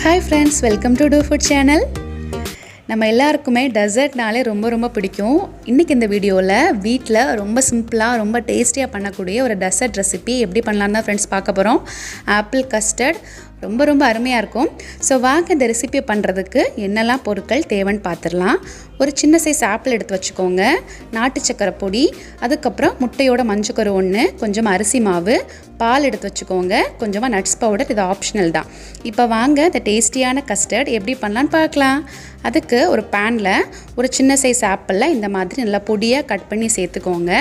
Hi friends, welcome to Do Food channel. நம்ம எல்லாருக்குமே டெசர்ட்னாலே ரொம்ப பிடிக்கும். இன்னைக்கு இந்த வீடியோல வீட்ல ரொம்ப சிம்பிளா ரொம்ப டேஸ்டியா பண்ணக்கூடிய ஒரு டெசர்ட் ரெசிபி எப்படி பண்ணலாம்னு फ्रेंड्स பார்க்க போறோம். ஆப்பிள் கஸ்டர்ட் ரொம்ப அருமையா இருக்கும். சோ வாங்க இந்த ரெசிபி பண்றதுக்கு என்னெல்லாம் பொருட்கள் தேவைன்னு பார்த்திரலாம். ஒரு சின்ன சைஸ் ஆப்பிள் எடுத்து வச்சுக்கோங்க. நாட்டு சக்கரை பொடி, அதுக்கு அப்புறம் முட்டையோட மஞ்சக்கரு 1, கொஞ்சம் அரிசி மாவு, பால் எடுத்து வச்சுக்கோங்க. கொஞ்சமா நட்ஸ் பவுடர், இது ஆப்ஷனல் தான். இப்போ வாங்க இந்த டேஸ்டியான கஸ்டர்ட் எப்படி பண்ணலாம்னு பார்க்கலாம். அதுக்கு ஒரு panல ஒரு சின்ன சைஸ் ஆப்பிள இந்த மாதிரி நல்லா பொடியா கட் பண்ணி சேர்த்துக்கோங்க.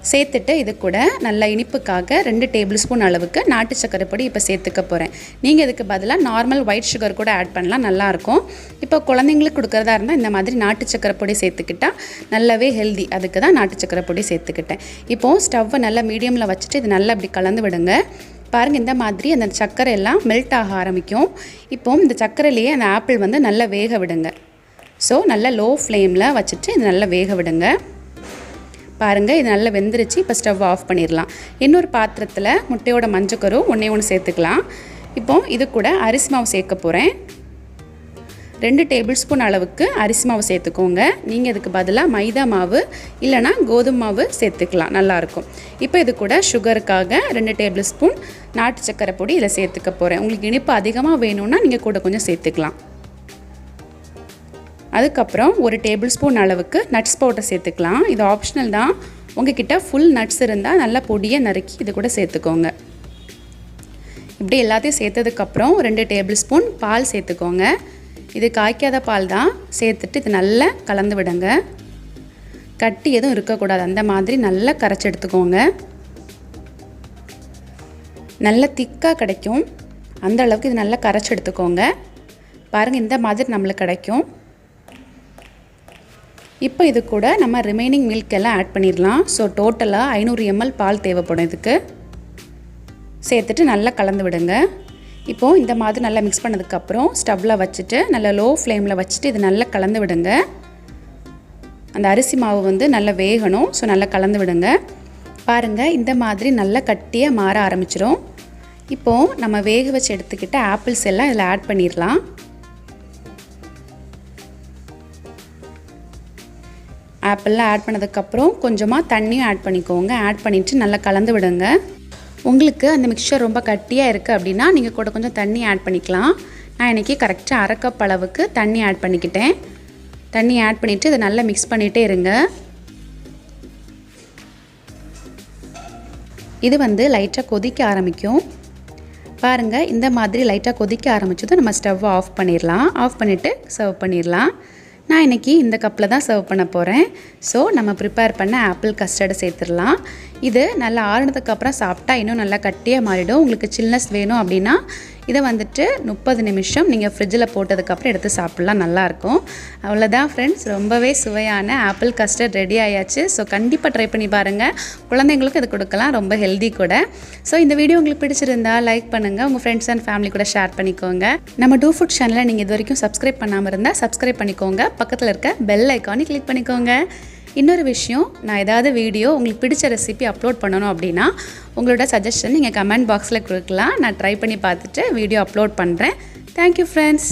சேர்த்துட்டு இது கூட நல்ல இனிப்புக்காக 2 டேபிள்ஸ்பூன் அளவுக்கு நாட்டு சக்கரை பொடி இப்போ சேர்த்துக்க போறேன். நீங்க இதுக்கு பதிலா நார்மல் ஒயிட் சுகர் கூட ஆட் பண்ணலாம், நல்லா இருக்கும். இப்போ குழந்தைங்களுக்கு கொடுக்கறதா இருந்தா இந்த மாதிரி நாட்டு சக்கரை பொடி சேர்த்துக்கிட்டா நல்லாவே ஹெல்தி. அதுக்கு தான் நாட்டு சக்கரை பொடி சேர்த்துக்கிட்டேன். இப்போ ஸ்டவ்வை நல்லா மீடியம்ல வச்சிட்டு இது நல்லா இப்படி கலந்து விடுங்க. பாருங்க இந்த மாதிரி அந்த சக்கரை எல்லாம் மெல்ட் ஆக ஆரம்பிக்கும். இப்போ இந்த சக்கரையிலேயே அந்த ஆப்பிள் வந்து நல்லா வேக விடுங்க. சோ நல்லா லோ ஃப்ளேம்ல வச்சிட்டு இது நல்லா வேக விடுங்க. பாருங்க இது நல்லா வெந்திருச்சு. இப்போ ஸ்டவ் ஆஃப் பண்ணிரலாம். இன்னொரு பாத்திரத்துல முட்டையோட மஞ்சக்கரு 1 சேர்த்துக்கலாம். இப்போ இது கூட அரிசி மாவு சேர்க்க போறேன். 2 டேபிள்ஸ்பூன் அளவுக்கு அரிசி மாவு சேர்த்துக்கோங்க. நீங்க இதுக்கு பதிலா மைதா மாவு இல்லனா கோதுமை மாவு சேர்த்துக்கலாம், நல்லா இருக்கும். இப்போ இது கூட சுகருக்காக 2 டேபிள்ஸ்பூன் நாட்டு சக்கரை பொடி இதில் சேர்த்துக்க போறேன். உங்களுக்கு இனிப்பு அதிகமாக வேணும்னா நீங்க கூட கொஞ்சம் சேர்த்துக்கலாம். அதுக்கு அப்புறம் 1 டேபிள்ஸ்பூன் அளவுக்கு நட்ஸ் பவுடர் சேர்த்துக்கலாம். இது ஆப்ஷனல் தான். உங்ககிட்ட ஃபுல் நட்ஸ் இருந்தா நல்லா பொடியா நறுக்கி இது கூட சேர்த்துக்கோங்க. இப்படி எல்லாத்தையும் சேர்த்ததுக்கு அப்புறம் 2 டேபிள்ஸ்பூன் பால் சேர்த்துக்கோங்க. இது காய்க்காத பால் தான். சேர்த்துட்டு இது நல்லா கலந்து விடுங்க. கட்டி எதுவும் இருக்கக்கூடாது, அந்த மாதிரி நல்லா கரைச்சி எடுத்துக்கோங்க. நல்ல திக்காக கிடைக்கும், அந்த அளவுக்கு இது நல்லா கரைச்சி எடுத்துக்கோங்க. பாருங்கள் இந்த மாதிரி நம்மளுக்கு கிடைக்கும். இப்போ இது கூட நம்ம ரிமைனிங் மில்க் எல்லாம் ஆட் பண்ணிடலாம். ஸோ டோட்டலாக 500 ml பால் தேவைப்படும். இதுக்கு சேர்த்துட்டு நல்லா கலந்து விடுங்க. இப்போது இந்த மாதிரி நல்லா மிக்ஸ் பண்ணதுக்கப்புறம் ஸ்டவ்வில் வச்சுட்டு நல்லா லோ ஃப்ளேமில் வச்சுட்டு இது நல்லா கலந்து விடுங்க. அந்த அரிசி மாவு வந்து நல்லா வேகணும். ஸோ நல்லா கலந்து விடுங்க. பாருங்கள் இந்த மாதிரி நல்லா கட்டியாக மாற ஆரம்பிச்சிடும். இப்போது நம்ம வேக வச்சு எடுத்துக்கிட்ட ஆப்பிள்ஸ் எல்லாம் இதில் ஆட் பண்ணிடலாம். ஆப்பிள்லாம் ஆட் பண்ணதுக்கப்புறம் கொஞ்சமாக தண்ணியும் ஆட் பண்ணிக்கோங்க. ஆட் பண்ணிவிட்டு நல்லா கலந்து விடுங்க. உங்களுக்கு அந்த மிக்சர் ரொம்ப கட்டியாக இருக்குது அப்படின்னா நீங்கள் கூட கொஞ்சம் தண்ணி ஆட் பண்ணிக்கலாம். நான் இன்றைக்கி கரெக்டாக 1/2 கப் அளவுக்கு தண்ணி ஆட் பண்ணிக்கிட்டேன். தண்ணி ஆட் பண்ணிவிட்டு இதை நல்லா மிக்ஸ் பண்ணிகிட்டே இருங்க. இது வந்து லைட்டாக கொதிக்க ஆரம்பிக்கும். பாருங்கள் இந்த மாதிரி லைட்டாக கொதிக்க ஆரம்பிச்சதும் நம்ம ஸ்டவ்வை ஆஃப் பண்ணிடலாம். ஆஃப் பண்ணிவிட்டு சர்வ் பண்ணிடலாம். நான் இன்றைக்கி இந்த கப்பில் தான் சர்வ் பண்ண போகிறேன். ஸோ நம்ம ப்ரிப்பேர் பண்ண ஆப்பிள் கஸ்டர்டை சேர்த்துடலாம். இது நல்லா ஆறுனதுக்கப்புறம் சாப்பிட்டா இன்னும் நல்லா கட்டியாக மாறிடும். உங்களுக்கு சில்னஸ் வேணும் அப்படின்னா இதை வந்துட்டு 30 நிமிஷம் நீங்கள் ஃப்ரிட்ஜில் போட்டதுக்கப்புறம் எடுத்து சாப்பிட்லாம், நல்லாயிருக்கும். அவ்வளோதான் ஃப்ரெண்ட்ஸ், ரொம்பவே சுவையான ஆப்பிள் கஸ்டர்ட் ரெடி ஆயாச்சு. ஸோ கண்டிப்பாக ட்ரை பண்ணி பாருங்கள். குழந்தைங்களுக்கு இது கொடுக்கலாம், ரொம்ப ஹெல்தி கூட. ஸோ இந்த வீடியோ உங்களுக்கு பிடிச்சிருந்தா லைக் பண்ணுங்கள், உங்கள் ஃப்ரெண்ட்ஸ் அண்ட் ஃபேமிலி கூட ஷேர் பண்ணிக்கோங்க. நம்ம டூ ஃபுட் சேனலை நீங்கள் இது வரைக்கும் சப்ஸ்கிரைப் பண்ணாமல் இருந்தால் சப்ஸ்கிரைப் பண்ணிக்கோங்க. பக்கத்தில் இருக்க பெல் ஐக்கானை கிளிக் பண்ணிக்கோங்க. இன்னொரு விஷயம், நான் ஏதாவது வீடியோ உங்களுக்கு பிடிச்ச ரெசிபி அப்லோட் பண்ணணும் அப்படின்னா உங்களோட சஜஷன் நீங்கள் கமெண்ட் பாக்ஸில் கொடுக்கலாம். நான் ட்ரை பண்ணி பார்த்துட்டு வீடியோ அப்லோட் பண்ணுறேன். Thank you friends.